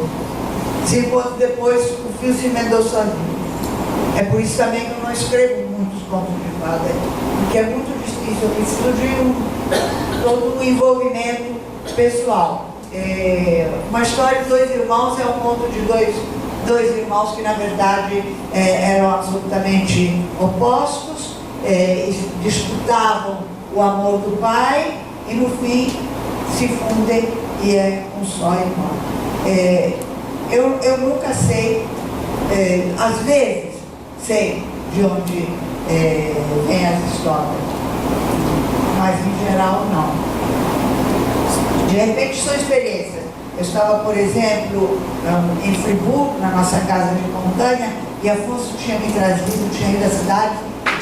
5 anos depois o fio se emendou sozinho. É por isso também que eu não escrevo muitos contos de fada, porque é muito difícil. Eu preciso de todo um envolvimento pessoal. Uma história de 2 irmãos é um conto de dois irmãos que na verdade eram absolutamente opostos, disputavam o amor do pai e no fim se fundem e é um só irmão. Eu nunca sei, às vezes sei de onde vem as histórias, mas em geral não. De repente são experiências. Eu estava, por exemplo, em Friburgo, na nossa casa de montanha, e Afonso tinha me trazido, tinha ido à cidade,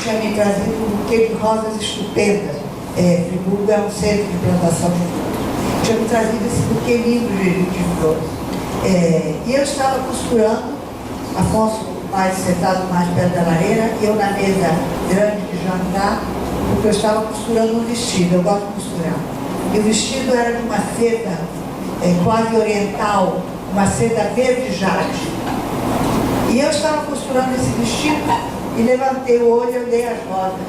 tinha me trazido um buquê de rosas estupendas. Friburgo é um centro de plantação de flores. Tinha me trazido esse buquê lindo de flores. E eu estava costurando, Afonso mais sentado mais perto da lareira, e eu na mesa grande de jantar, porque eu estava costurando um vestido, eu gosto de costurar. E o vestido era de uma seda quase oriental, uma seda verde jade. E eu estava costurando esse vestido e levantei o olho e olhei as rodas.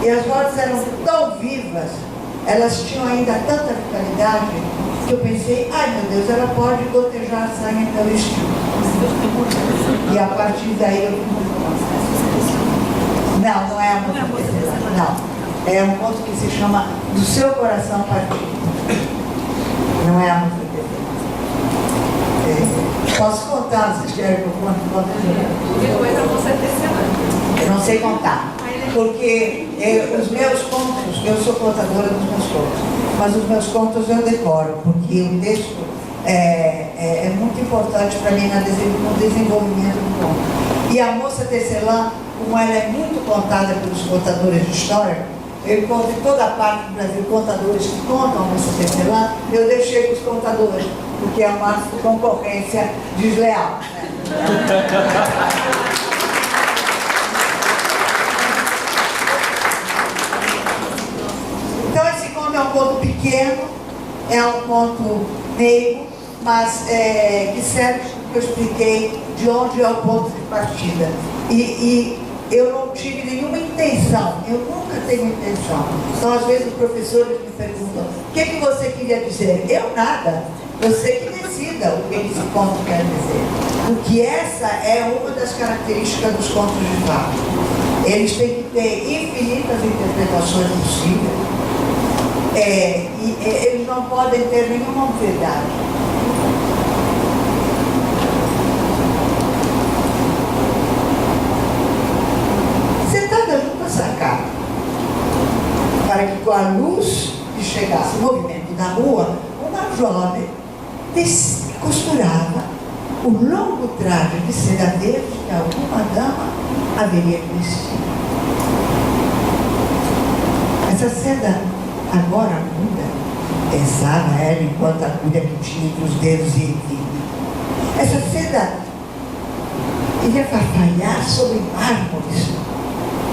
E as rodas eram tão vivas, elas tinham ainda tanta vitalidade, que eu pensei, ai meu Deus, ela pode gotejar sangue no meu vestido. E a partir daí eu... Não é uma tecelã, não. É um conto que se chama Do Seu Coração Partido. Não é a música dele. Posso contar, vocês querem que eu conte? Depois eu vou ser tecelã. Eu não sei contar, porque os meus contos, eu sou contadora dos meus contos, mas os meus contos eu decoro, porque o texto é muito importante para mim no desenvolvimento do conto. E a moça tecelã, como ela é muito contada pelos contadores de história, eu encontro em toda a parte do Brasil contadores que contam a moça tecelã, eu deixei para os contadores, porque é uma concorrência desleal. Então esse conto é um conto pequeno, é um conto meigo, mas que serve, que eu expliquei, de onde é o ponto de partida. E eu não tive nenhuma intenção, eu nunca tenho intenção. Então, às vezes, os professores me perguntam, o que você queria dizer? Eu nada. Você que decida o que esse conto quer dizer. Porque essa é uma das características dos contos de fada. Eles têm que ter infinitas interpretações possíveis. E eles não podem ter nenhuma obviedade. Sacada, para que com a luz que chegasse o movimento da rua, uma jovem costurava o longo traje de seda verde que alguma dama haveria vestido. Essa seda agora muda, pensava ela enquanto a agulha que tinha entre os dedos e essa seda iria farfalhar sobre mármores,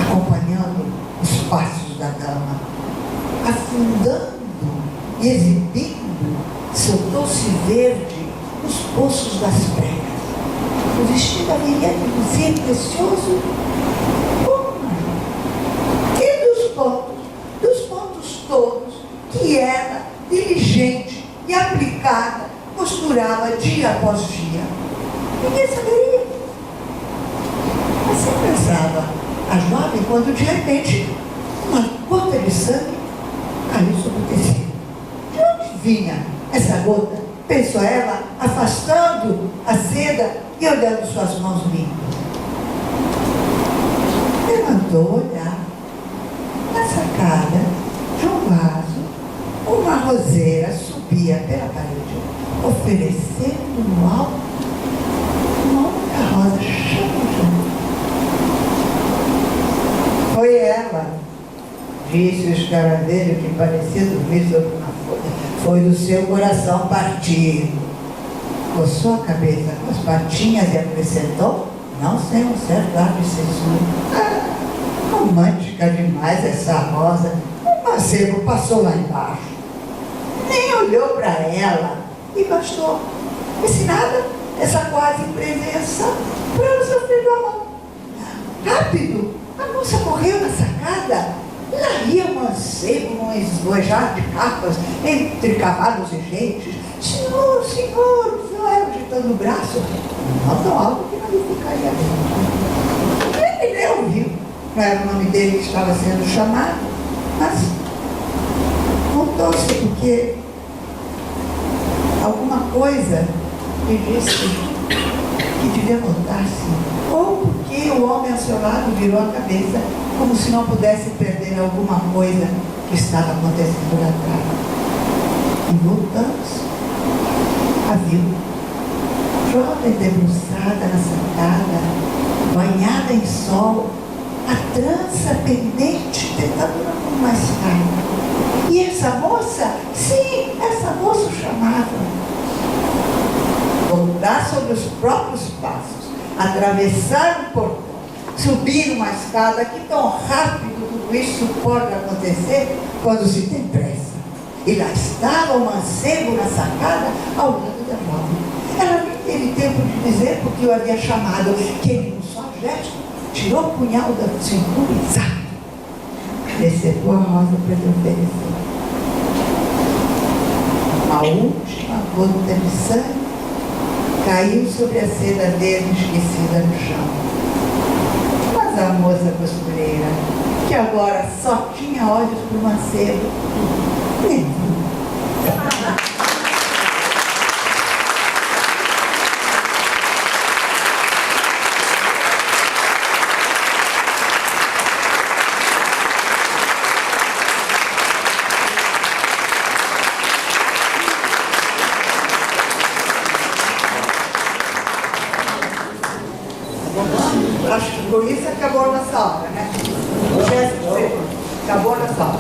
acompanhando os passos da dama, afundando e exibindo seu doce verde nos poços das pregas. O vestido haveria de luzir precioso como uma joia. E dos pontos todos que ela, diligente e aplicada, costurava dia após dia. Ninguém saberia. quando de repente uma gota de sangue caiu sobre o tecido. De onde vinha essa gota? Pensou ela, afastando a seda e olhando suas mãos limpas. Levantou o olhar. Na sacada de um vaso, uma roseira subia pela parede, oferecendo no alto uma única rosa chamejante. Foi ela, disse o escaravelho, que parecia dormir sobre uma folha. Foi do seu coração partido. Coçou a cabeça com as patinhas e acrescentou, não sem um certo ar de censura: romântica demais essa rosa. O mancebo passou lá embaixo, nem olhou para ela e bastou. Esse nada, essa quase presença, para ela sofrer do amor. Rápido, a moça correu na sacada. Lá ia o mancebo num esvoejar de capas entre cavalos e gente. Senhor, senhor, ela agitando o braço, não tão alto que não lhe ficaria bem. Ele nem ouviu. Não era o nome dele que estava sendo chamado, mas montou-se porque alguma coisa lhe disse que devia montar-se, ou porque o homem ao seu lado virou a cabeça como se não pudesse perder alguma coisa que estava acontecendo lá atrás. E voltando-se, a viu, jovem debruçada na sacada, banhada em sol, a trança pendente, tentando não mais cair. E essa moça, sim, essa moça o chamava. Voltar sobre os próprios passos, atravessar um portão, subir uma escada, que tão rápido tudo isso pode acontecer quando se tem pressa. E lá estava o mancebo na sacada, ao lado da jovem. Ela nem teve tempo de dizer porque o havia chamado, que ele, num só gesto, tirou o punhal da cintura e zá, recebeu a rosa para lhe oferecer. A última gota de sangue caiu sobre a seda verde esquecida no chão. Mas a moça costureira, que agora só tinha olhos para o mancebo, nem viu. Acho que por isso acabou a nossa aula, né? O gesto acabou a nossa aula.